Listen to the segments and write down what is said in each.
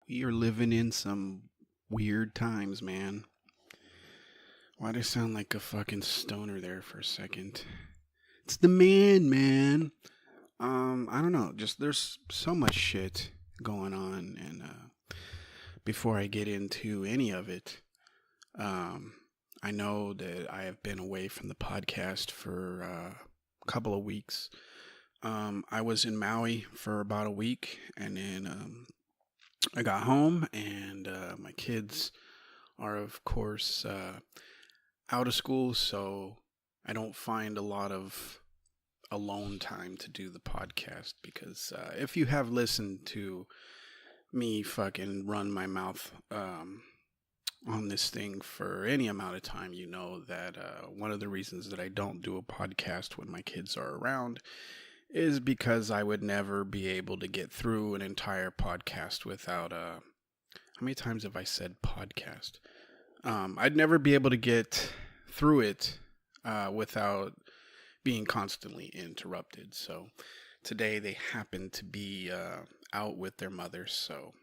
We are living in some weird times, man. Why'd I sound like a fucking stoner there for a second? It's the man. I don't know. Just there's so much shit going on, and before I get into any of it, um, I know that I have been away from the podcast for a couple of weeks. I was in Maui for about a week, and then I got home, and my kids are, of course, out of school, so I don't find a lot of alone time to do the podcast because if you have listened to me fucking run my mouth on this thing for any amount of time, you know that one of the reasons that I don't do a podcast when my kids are around is because I would never be able to get through an entire podcast without how many times have I said podcast? I'd never be able to get through it without being constantly interrupted. So today they happen to be out with their mothers, so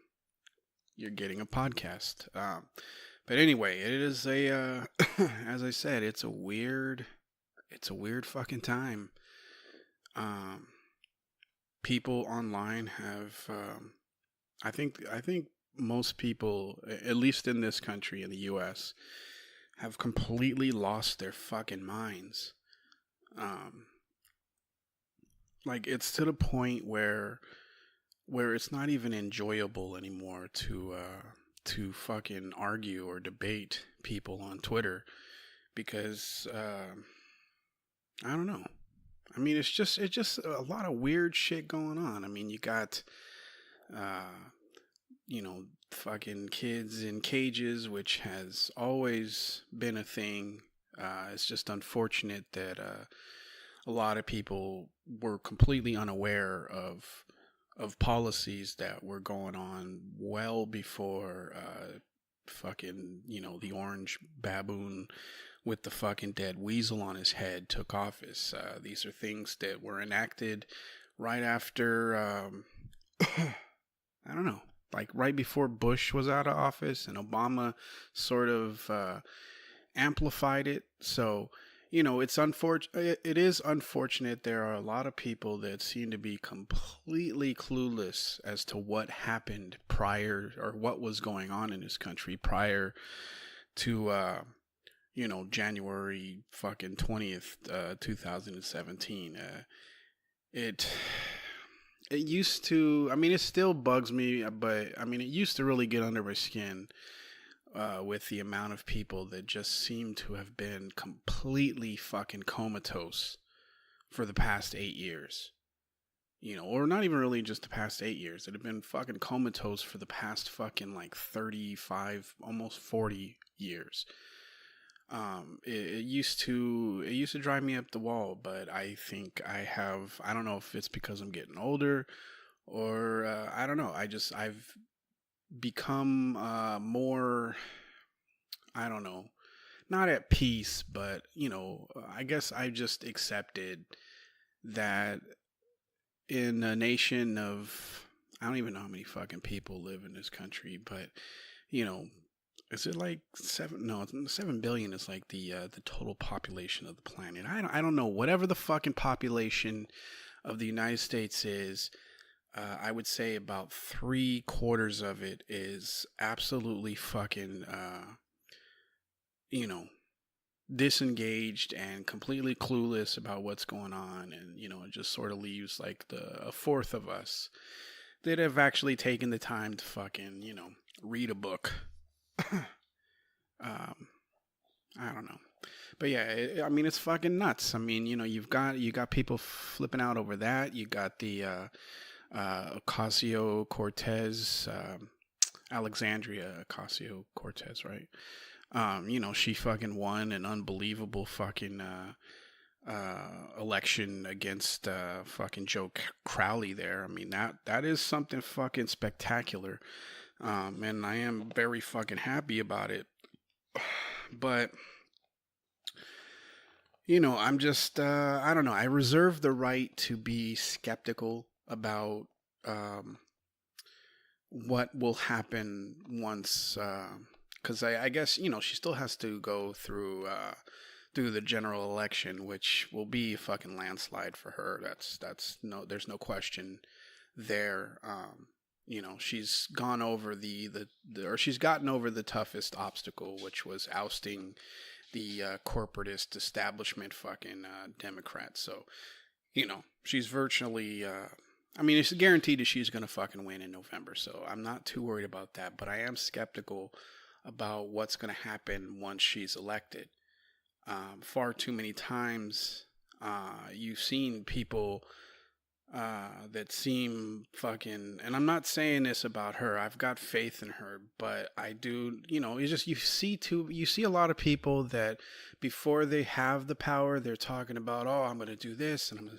you're getting a podcast. But anyway, it is a as I said, it's a weird fucking time. Um, People online have, I think most people, at least in this country, in the U.S., have completely lost their fucking minds. Um, like it's to the point where it's not even enjoyable anymore to fucking argue or debate people on Twitter because I don't know. I mean, it's just a lot of weird shit going on. I mean, you got uh, fucking kids in cages, which has always been a thing. It's just unfortunate that a lot of people were completely unaware of policies that were going on well before fucking the orange baboon with the fucking dead weasel on his head took office. These are things that were enacted right after I don't know, like right before Bush was out of office, and Obama sort of amplified it. So, it's unfortunate. It is unfortunate. There are a lot of people that seem to be completely clueless as to what happened prior or what was going on in this country prior to, January fucking 20th, 2017. It it used to. I mean, it still bugs me, but I mean, it used to really get under my skin with the amount of people that just seem to have been completely fucking comatose for the past 8 years. Or not even really just the past 8 years. That have been fucking comatose for the past fucking like 35, almost 40 years. It used to drive me up the wall, but I think I don't know if it's because I'm getting older or I don't know. I've become more, I don't know, not at peace, but I guess I just accepted that in a nation of, I don't even know how many fucking people live in this country, but you know, is it like 7? No, 7 billion is like the total population of the planet. I don't know, whatever the fucking population of the United States is. I would say about 3/4 of it is absolutely fucking, you know, disengaged and completely clueless about what's going on, and it just sort of leaves like a fourth of us that have actually taken the time to fucking read a book. um, I don't know, but yeah, I mean it's fucking nuts. I mean you got people flipping out over that. You got the Ocasio Cortez, Alexandria Ocasio Cortez, right? She fucking won an unbelievable fucking election against fucking Joe Crowley there. I mean that is something fucking spectacular, and I am very fucking happy about it. But I'm just I don't know. I reserve the right to be skeptical about um, what will happen once, because I guess, she still has to go through the general election, which will be a fucking landslide for her. That's no, there's no question there. She's gone over or she's gotten over the toughest obstacle, which was ousting the corporatist establishment fucking Democrats. So, she's virtually. I mean, it's guaranteed that she's gonna fucking win in November. So I'm not too worried about that. But I am skeptical about what's gonna happen once she's elected. Far too many times, you've seen people that seem fucking, and I'm not saying this about her. I've got faith in her, but I do, it's just you see a lot of people that before they have the power, they're talking about, oh, I'm gonna do this, and I'm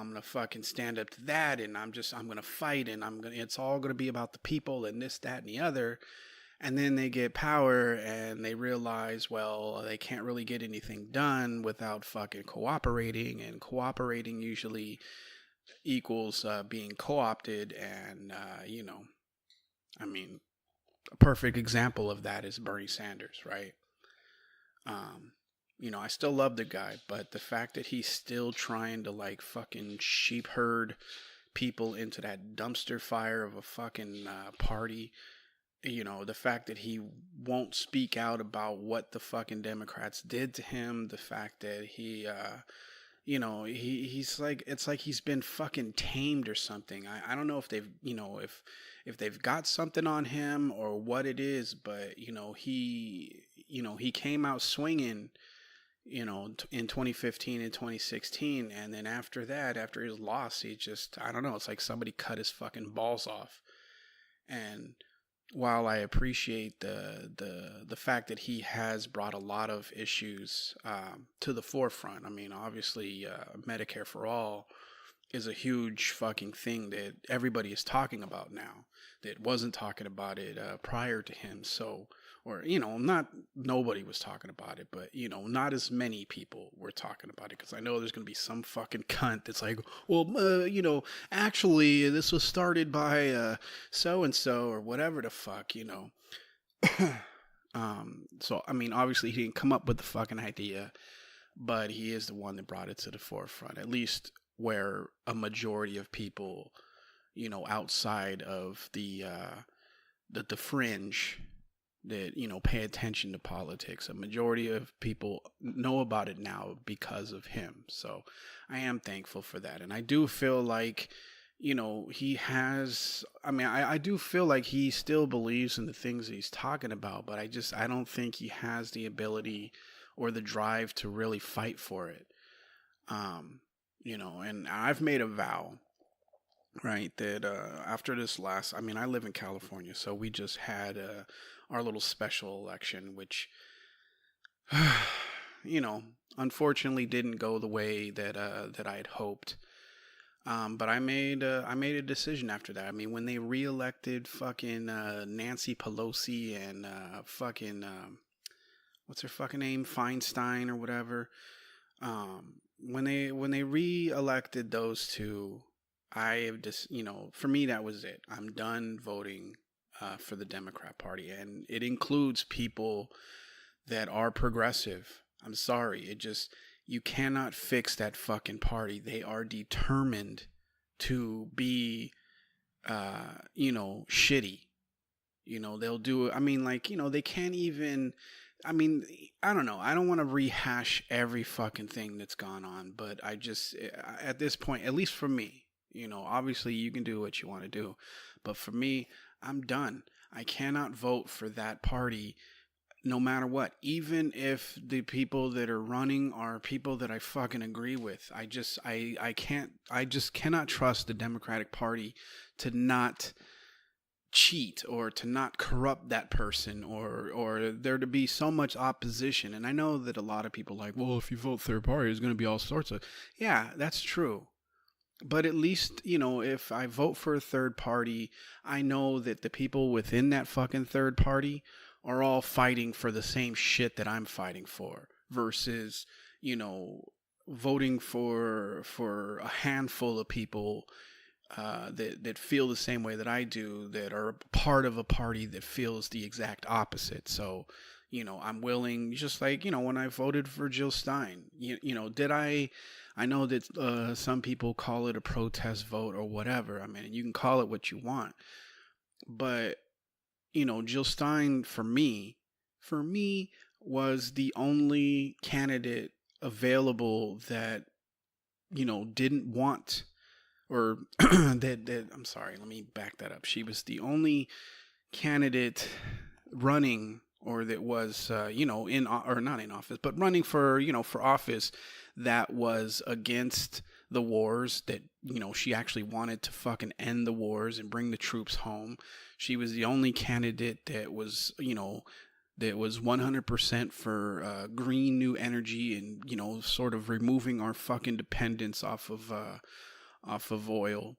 gonna fucking stand up to that, and I'm gonna fight, and it's all gonna be about the people and this, that, and the other. And then they get power and they realize, well, they can't really get anything done without fucking cooperating. And cooperating usually equals being co-opted. And, I mean, a perfect example of that is Bernie Sanders, right? I still love the guy, but the fact that he's still trying to like fucking sheep herd people into that dumpster fire of a fucking party. The fact that he won't speak out about what the fucking Democrats did to him, the fact that he's like, it's like he's been fucking tamed or something. I don't know if they've, if they've got something on him or what it is, but, he came out swinging, in 2015 and 2016. And then after that, after his loss, he just, I don't know, it's like somebody cut his fucking balls off. And while I appreciate the fact that he has brought a lot of issues to the forefront, I mean, obviously, Medicare for all is a huge fucking thing that everybody is talking about now. That wasn't talking about it prior to him. So, or not nobody was talking about it, but not as many people were talking about it, because I know there's gonna be some fucking cunt that's like, well, actually, this was started by so and so or whatever the fuck, So I mean, obviously he didn't come up with the fucking idea, but he is the one that brought it to the forefront, at least where a majority of people, outside of the fringe that pay attention to politics, a majority of people know about it now because of him. So I am thankful for that, and I do feel like he has, I mean, I do feel like he still believes in the things he's talking about, but I don't think he has the ability or the drive to really fight for it. And I've made a vow, right, that after this last, I mean, I live in California, so we just had our little special election, which, unfortunately didn't go the way that I had hoped. But I made a decision after that. I mean, when they reelected fucking Nancy Pelosi and fucking what's her fucking name, Feinstein or whatever. When they reelected those two, I have just, for me that was it. I'm done voting for the Democrat Party, and it includes people that are progressive. I'm sorry, you cannot fix that fucking party. They are determined to be, shitty. They'll do it. I mean, like, they can't even, I mean, I don't know. I don't want to rehash every fucking thing that's gone on, but at this point, at least for me, obviously you can do what you want to do, but for me, I'm done. I cannot vote for that party no matter what, even if the people that are running are people that I fucking agree with. I just cannot trust the Democratic Party to not cheat or to not corrupt that person, or there to be so much opposition. And I know that a lot of people are like, well, if you vote third party, there's going to be all sorts of, yeah, that's true. But at least, if I vote for a third party, I know that the people within that fucking third party are all fighting for the same shit that I'm fighting for, versus, voting for a handful of people that feel the same way that I do, that are part of a party that feels the exact opposite. So, I'm willing, just like, when I voted for Jill Stein, did I know that some people call it a protest vote or whatever. I mean, you can call it what you want, but, Jill Stein for me was the only candidate available that, didn't want, or that I'm sorry, let me back that up. She was the only candidate running, or that was or not in office, but running for for office, that was against the wars, that she actually wanted to fucking end the wars and bring the troops home. She was the only candidate that was 100% for green new energy, and sort of removing our fucking dependence off of oil.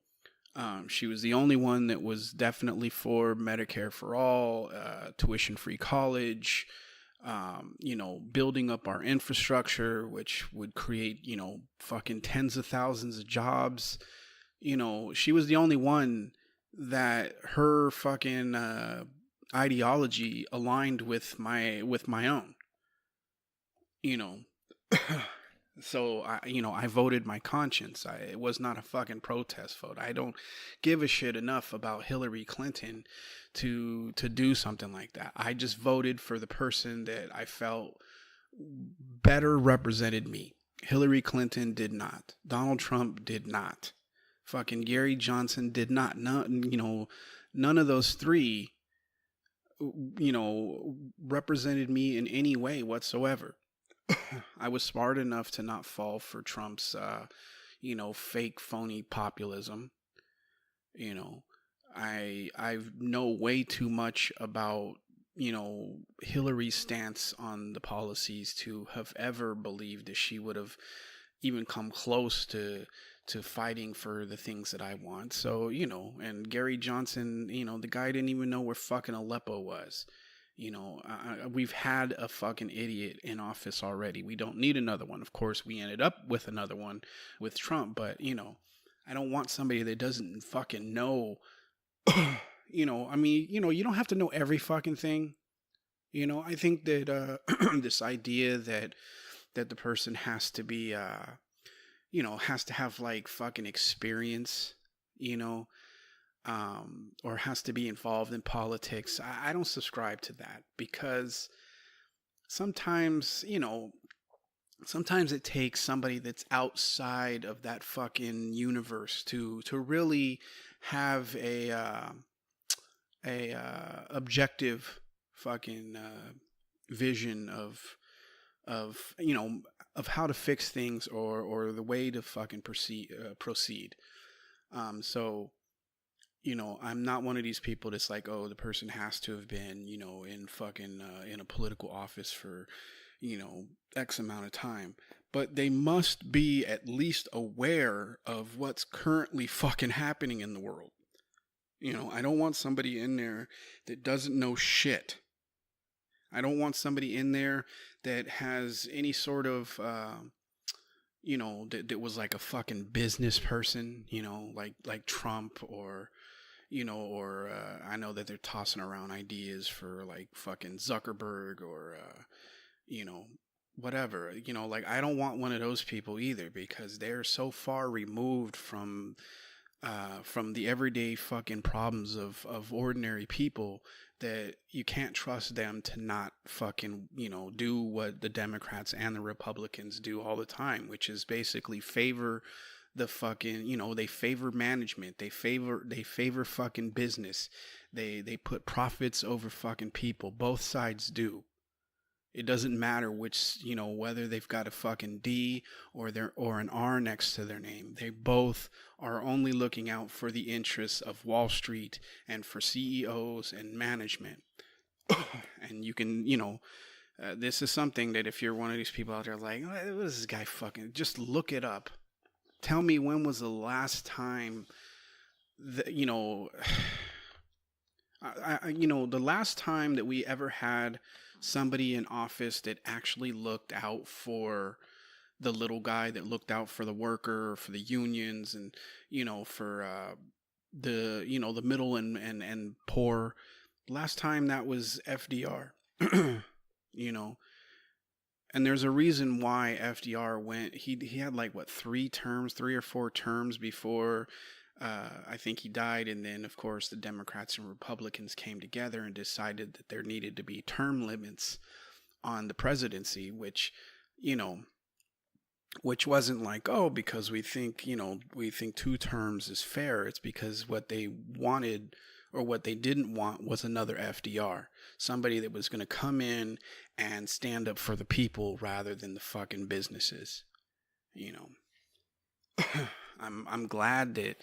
She was the only one that was definitely for Medicare for all, tuition-free college, building up our infrastructure, which would create, fucking tens of thousands of jobs. She was the only one that her fucking ideology aligned with my own. You know, So I voted my conscience. It was not a fucking protest vote. I don't give a shit enough about Hillary Clinton to do something like that. I just voted for the person that I felt better represented me. Hillary Clinton did not. Donald Trump did not. Fucking Gary Johnson did not. None of those three, represented me in any way whatsoever. I was smart enough to not fall for Trump's, fake, phony populism. You know, I know way too much about Hillary's stance on the policies to have ever believed that she would have even come close to fighting for the things that I want. So and Gary Johnson, the guy didn't even know where fucking Aleppo was. We've had a fucking idiot in office already. We don't need another one. Of course, we ended up with another one with Trump, but I don't want somebody that doesn't fucking know. You don't have to know every fucking thing. I think that this idea that the person has to be, has to have like fucking experience, or has to be involved in politics. I don't subscribe to that, because sometimes, sometimes it takes somebody that's outside of that fucking universe to really have a objective fucking vision of how to fix things, or the way to fucking proceed. So I'm not one of these people that's like, oh, the person has to have been, in fucking, in a political office for, X amount of time. But they must be at least aware of what's currently fucking happening in the world. I don't want somebody in there that doesn't know shit. I don't want somebody in there that has any sort of, that was like a fucking business person, like Trump, or I know that they're tossing around ideas for like fucking Zuckerberg, or, whatever, like I don't want one of those people either, because they're so far removed from the everyday fucking problems of ordinary people, that you can't trust them to not fucking, do what the Democrats and the Republicans do all the time, which is basically favor the fucking, they favor management, they favor fucking business, they put profits over fucking people. Both sides do. It doesn't matter which, whether they've got a fucking D or an R next to their name. They both are only looking out for the interests of Wall Street and for CEOs and management. And you can, this is something that if you're one of these people out there like, what is this guy fucking, just look it up. Tell me, when was the last time that, the last time that we ever had somebody in office that actually looked out for, the little guy that looked out for the worker, for the unions, and for the middle and poor. Last time that was FDR. you know, and there's a reason why FDR went. He had like what, 3 terms, 3 or 4 terms before I think he died, and then of course the Democrats and Republicans came together and decided that there needed to be term limits on the presidency, you know, which wasn't like, oh, because we think 2 terms is fair. It's because what they wanted or what they didn't want was another FDR, somebody that was going to come in and stand up for the people rather than the fucking businesses. You know, I'm glad that,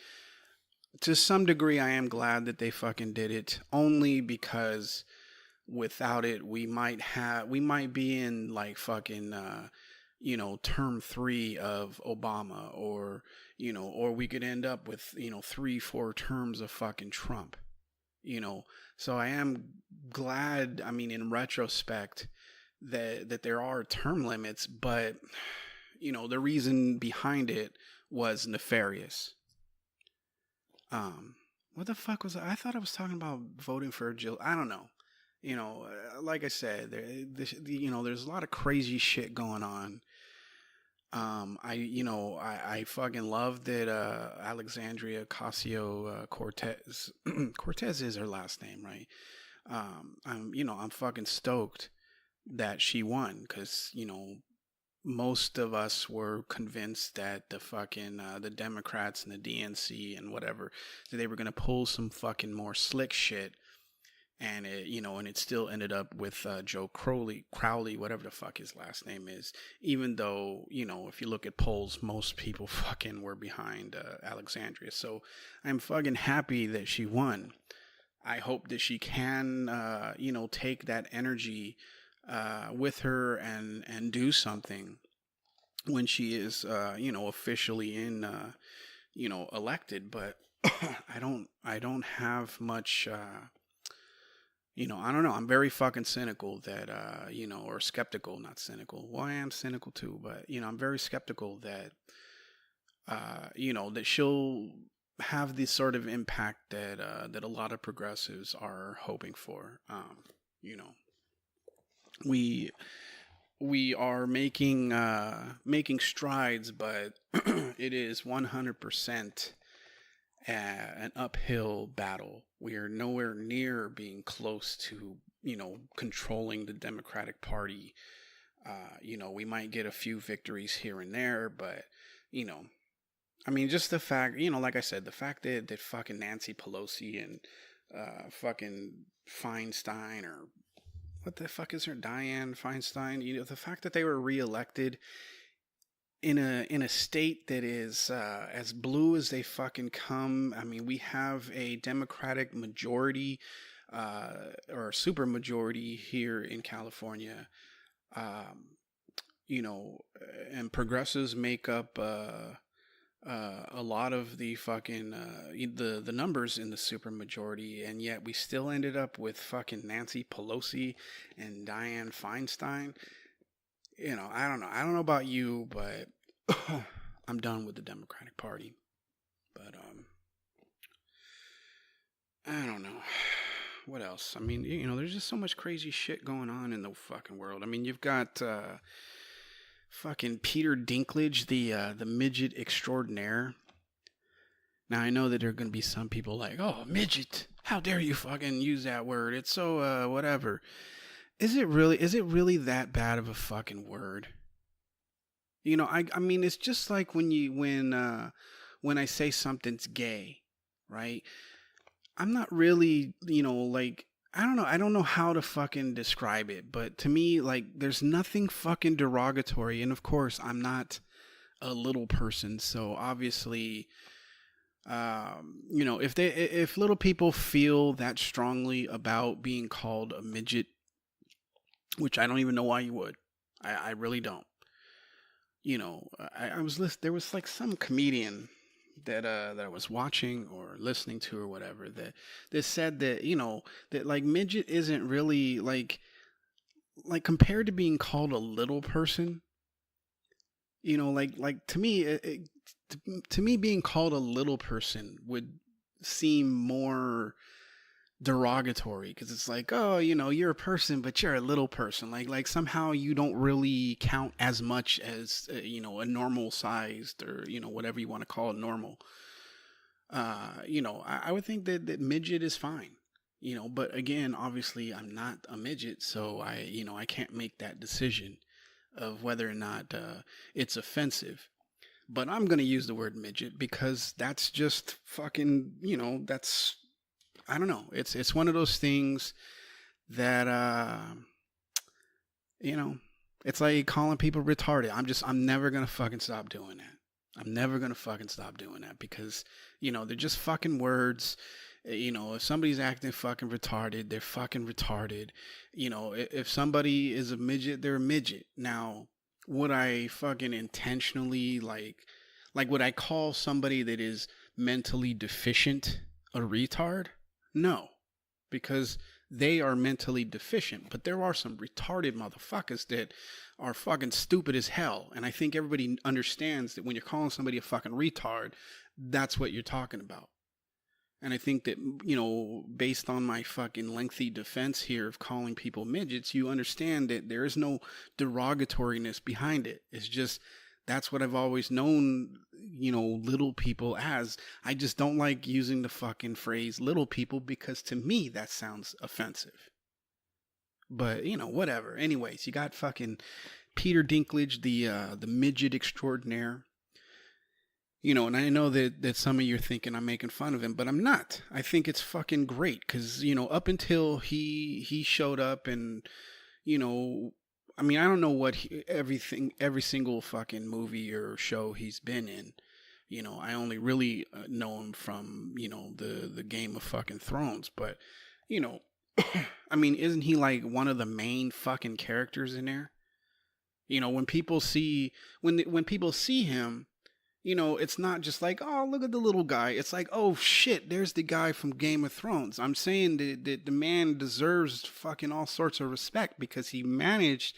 to some degree, I am glad that they fucking did it, only because without it, we might be in like fucking term 3 of Obama, or we could end up with 3-4 terms of fucking Trump. So I am glad, I mean, in retrospect, that there are term limits, but the reason behind it was nefarious. What the fuck was I thought I was talking about voting for Jill. I don't know. Like I said, there's a lot of crazy shit going on. I fucking love that Alexandria Ocasio Cortez Cortez is her last name, right? I'm fucking stoked that she won, because most of us were convinced that the Democrats and the DNC and whatever, that they were going to pull some fucking more slick shit, and it still ended up with Joe Crowley, whatever the fuck his last name is. Even though if you look at polls, most people fucking were behind Alexandria. So I'm fucking happy that she won. I hope that she can take that energy with her and do something when she is officially in elected. But I don't have much I don't know. I'm very fucking cynical that, or skeptical, not cynical. Well, I am cynical too, but, I'm very skeptical that, that she'll have the sort of impact that a lot of progressives are hoping for. We are making strides, but it is 100% an uphill battle. We are nowhere near being close to, controlling the Democratic Party. We might get a few victories here and there, but, I mean, just the fact, like I said, the fact that fucking Nancy Pelosi and fucking Feinstein, or what the fuck is her, Dianne Feinstein, the fact that they were reelected in a state that is as blue as they fucking come. I mean, we have a Democratic majority or a super majority here in California. And progressives make up a lot of the fucking the numbers in the super majority, and yet we still ended up with fucking Nancy Pelosi and Dianne Feinstein. I don't know. I don't know about you, but I'm done with the Democratic Party. But I don't know. What else? I mean, there's just so much crazy shit going on in the fucking world. I mean, you've got fucking Peter Dinklage, the midget extraordinaire. Now, I know that there are going to be some people like, oh, midget, how dare you fucking use that word? It's so whatever. Is it really that bad of a fucking word? I mean, it's just like when I say something's gay, right? I'm not really, like, I don't know how to fucking describe it, but to me, like, there's nothing fucking derogatory. And of course, I'm not a little person, so obviously, if little people feel that strongly about being called a midget, which I don't even know why you would. I really don't. I was listening. There was like some comedian that I was watching or listening to or whatever that said that that like midget isn't really like compared to being called a little person. like to me, to me, being called a little person would seem more derogatory because it's like, oh, you're a person, but you're a little person. Like somehow you don't really count as much as a normal sized or whatever you want to call it normal. I would think that midget is fine. But again, obviously, I'm not a midget, so I can't make that decision of whether or not it's offensive. But I'm gonna use the word midget because that's just fucking, that's I don't know. It's one of those things that you know, it's like calling people retarded. I'm never gonna fucking stop doing that. I'm never gonna fucking stop doing that because they're just fucking words. If somebody's acting fucking retarded, they're fucking retarded. If somebody is a midget, they're a midget. Now, would I fucking intentionally like would I call somebody that is mentally deficient a retard? No, because they are mentally deficient. But there are some retarded motherfuckers that are fucking stupid as hell. And I think everybody understands that when you're calling somebody a fucking retard, that's what you're talking about. And I think that, based on my fucking lengthy defense here of calling people midgets, you understand that there is no derogatoriness behind it. It's just that's what I've always known, little people as. I just don't like using the fucking phrase little people because to me that sounds offensive. But, whatever. Anyways, you got fucking Peter Dinklage, the midget extraordinaire. And I know that some of you are thinking I'm making fun of him, but I'm not. I think it's fucking great because, up until he showed up and, I mean, I don't know what every single fucking movie or show he's been in. I only really know him from, the Game of fucking Thrones, but, I mean, isn't he like one of the main fucking characters in there? When people see, when people see him, it's not just like, oh, look at the little guy. It's like, oh shit, there's the guy from Game of Thrones. I'm saying that the man deserves fucking all sorts of respect because he managed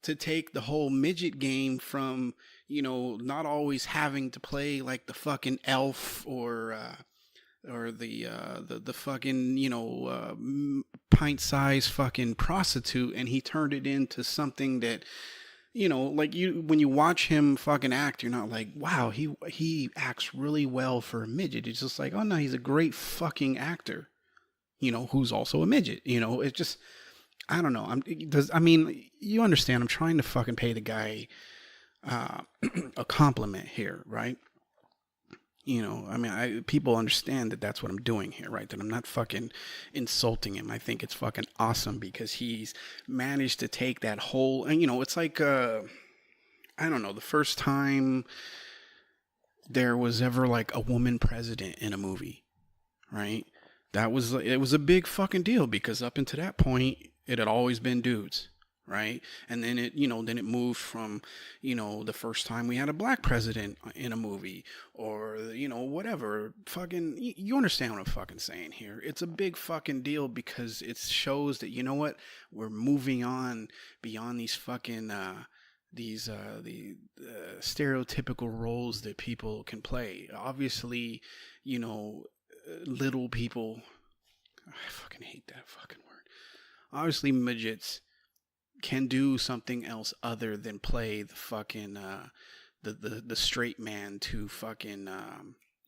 to take the whole midget game from, not always having to play like the fucking elf or the fucking pint-sized fucking prostitute, and he turned it into something that like when you watch him fucking act, you're not like, wow, he acts really well for a midget. It's just like, oh no, he's a great fucking actor, who's also a midget. It's just, I don't know. I mean, you understand? I'm trying to fucking pay the guy a compliment here, right? I mean, people understand that that's what I'm doing here, right? That I'm not fucking insulting him. I think it's fucking awesome because he's managed to take that whole, and it's like, I don't know, the first time there was ever like a woman president in a movie, right? It was a big fucking deal because up until that point, it had always been dudes. Right. And then then it moved from, the first time we had a black president in a movie or, whatever fucking, you understand what I'm fucking saying here. It's a big fucking deal because it shows that, we're moving on beyond these fucking, the stereotypical roles that people can play. Obviously, little people, I fucking hate that fucking word. Obviously midgets can do something else other than play the fucking the straight man to fucking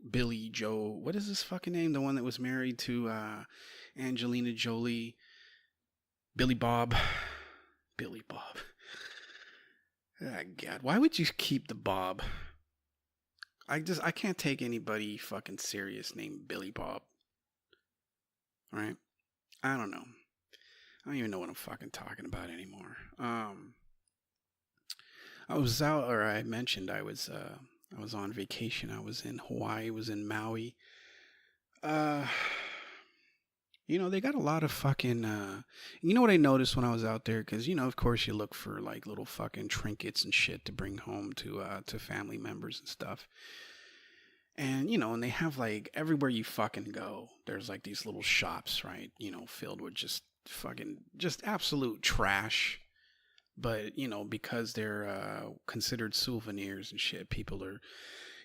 Billy Joe. What is this fucking name? The one that was married to Angelina Jolie. Billy Bob. Billy Bob. Oh, God, why would you keep the Bob? I can't take anybody fucking serious named Billy Bob. Right? I don't know. I don't even know what I'm fucking talking about anymore. I was out, or I mentioned I was on vacation. I was in Hawaii. I was in Maui. They got a lot of fucking. You know what I noticed when I was out there? Because of course, you look for like little fucking trinkets and shit to bring home to family members and stuff. And and they have like everywhere you fucking go, there's like these little shops, right? Filled with just fucking just absolute trash But, because they're considered souvenirs and shit, people are,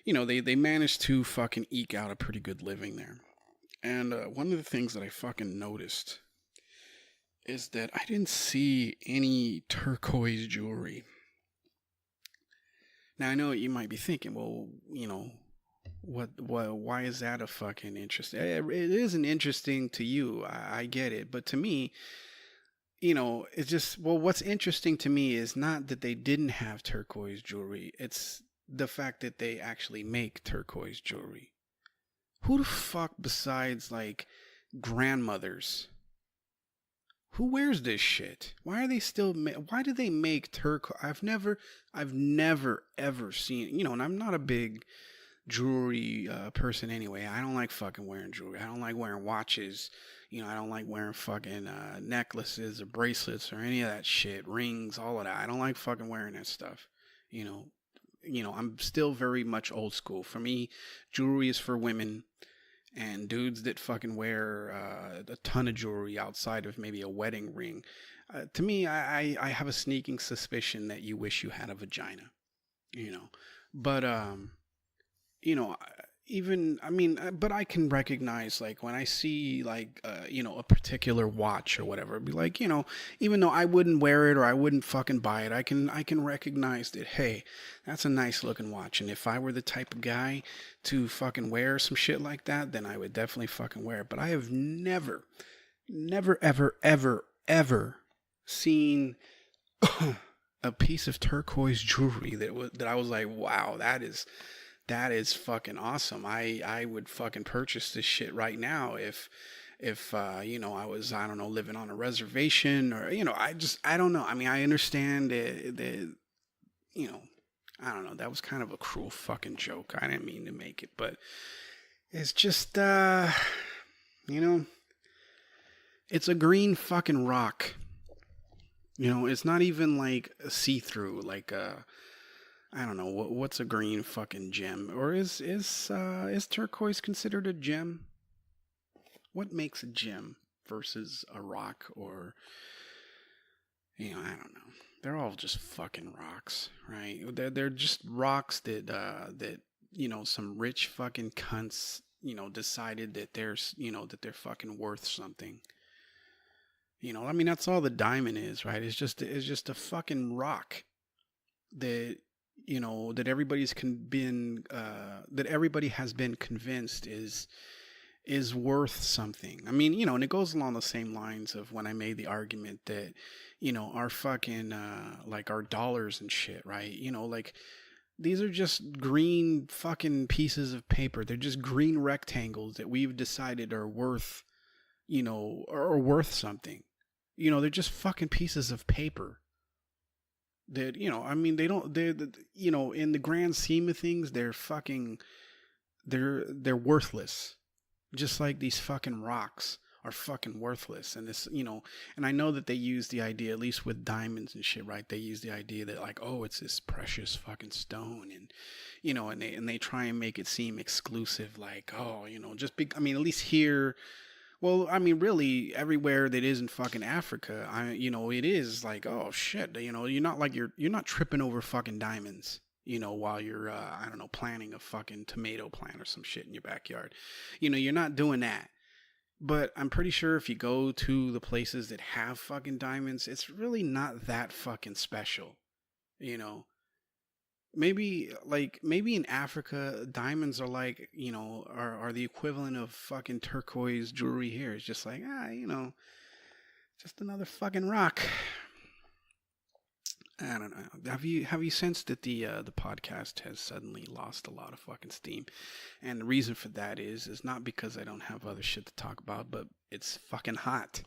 they manage to fucking eke out a pretty good living there. And one of the things that I fucking noticed is that I didn't see any turquoise jewelry. Now I know what you might be thinking. Well, why is that a fucking interesting? It isn't interesting to you. I get it, but to me, it's just, well, what's interesting to me is not that they didn't have turquoise jewelry. It's the fact that they actually make turquoise jewelry. Who the fuck besides like grandmothers? Who wears this shit? Why are they still? Why do they make turquoise? I've never ever seen. And I'm not a big jewelry person anyway. I don't like fucking wearing jewelry. I don't like wearing watches. I don't like wearing fucking necklaces or bracelets or any of that shit, rings, all of that. I don't like fucking wearing that stuff. I'm still very much old school. For me, jewelry is for women. And dudes that fucking wear a ton of jewelry outside of maybe a wedding ring. To me, I have a sneaking suspicion that you wish you had a vagina. But, but I can recognize, like, when I see, like, a particular watch or whatever, it'd be like, even though I wouldn't wear it or I wouldn't fucking buy it, I can recognize that, hey, that's a nice looking watch. And if I were the type of guy to fucking wear some shit like that, then I would definitely fucking wear it. But I have never, ever, ever, ever seen a piece of turquoise jewelry that I was like, wow, that is fucking awesome. I would fucking purchase this shit right now if I was, I don't know, living on a reservation or, I don't know. I mean, I understand that I don't know. That was kind of a cruel fucking joke. I didn't mean to make it, but it's just, it's a green fucking rock. It's not even like see-through, like I don't know what's a green fucking gem, or is turquoise considered a gem? What makes a gem versus a rock, or I don't know. They're all just fucking rocks, right? They're just rocks that some rich fucking cunts decided that they're fucking worth something. That's all the diamond is, right? It's just a fucking rock that that everybody has been convinced is worth something. And it goes along the same lines of when I made the argument that our fucking like our dollars and shit, right? Like these are just green fucking pieces of paper. They're just green rectangles that we've decided are worth worth something. They're just fucking pieces of paper that they don't, they're in the grand scheme of things, they're fucking, they're worthless, just like these fucking rocks are fucking worthless. And this, and I know that they use the idea, at least with diamonds and shit, right? They use the idea that like, oh, it's this precious fucking stone, and and they try and make it seem exclusive, like, oh, at least here. Well, really, everywhere that isn't fucking Africa, it is like, oh shit, you're not like you're not tripping over fucking diamonds, while you're, I don't know, planting a fucking tomato plant or some shit in your backyard. You're not doing that. But I'm pretty sure if you go to the places that have fucking diamonds, it's really not that fucking special, Maybe in Africa, diamonds are like, are the equivalent of fucking turquoise jewelry here. It's just like, just another fucking rock. I don't know. Have you sensed that the podcast has suddenly lost a lot of fucking steam? And the reason for that is not because I don't have other shit to talk about, but it's fucking hot.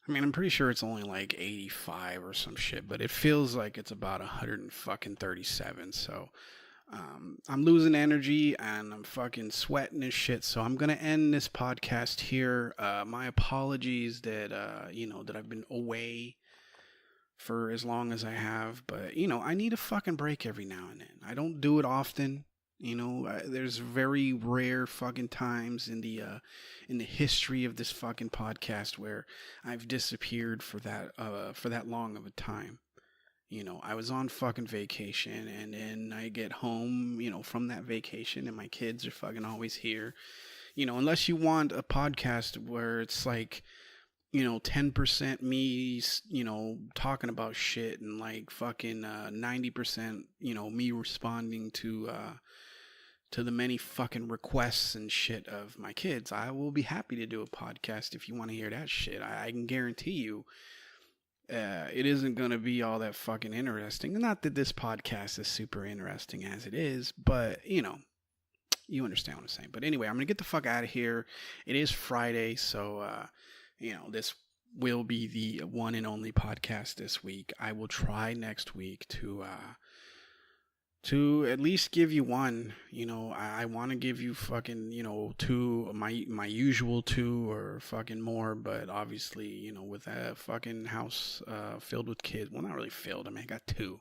I'm pretty sure it's only like 85 or some shit, but it feels like it's about 137. So I'm losing energy and I'm fucking sweating and shit. So I'm gonna end this podcast here. My apologies that that I've been away for as long as I have, but I need a fucking break every now and then. I don't do it often. There's very rare fucking times in the history of this fucking podcast where I've disappeared for that long of a time. I was on fucking vacation, and then I get home, from that vacation, and my kids are fucking always here. Unless you want a podcast where it's like, 10% me, talking about shit, and like fucking 90%, me responding to the many fucking requests and shit of my kids. I will be happy to do a podcast if you want to hear that shit. I can guarantee you it isn't going to be all that fucking interesting. Not that this podcast is super interesting as it is, but, you understand what I'm saying. But anyway, I'm going to get the fuck out of here. It is Friday, so, this will be the one and only podcast this week. I will try next week to at least give you one. I want to give you fucking, two, my usual two or fucking more, but obviously, with a fucking house filled with kids, well, not really filled, I got two,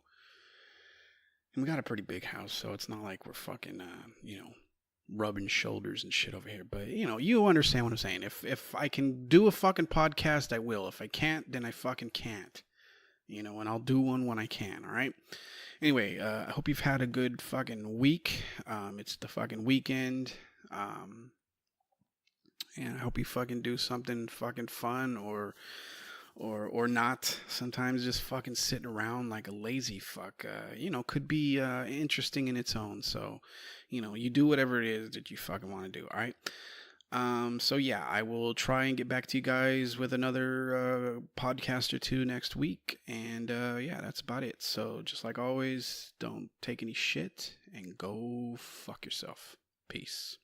and we got a pretty big house, so it's not like we're fucking rubbing shoulders and shit over here, but you understand what I'm saying. If I can do a fucking podcast, I will. If I can't, then I fucking can't, and I'll do one when I can. All right. Anyway, I hope you've had a good fucking week. It's the fucking weekend. And I hope you fucking do something fucking fun or not. Sometimes just fucking sitting around like a lazy fuck, could be interesting in its own. So, you do whatever it is that you fucking want to do. All right. So yeah, I will try and get back to you guys with another podcast or two next week, and yeah, that's about it. So just like always, don't take any shit and go fuck yourself. Peace.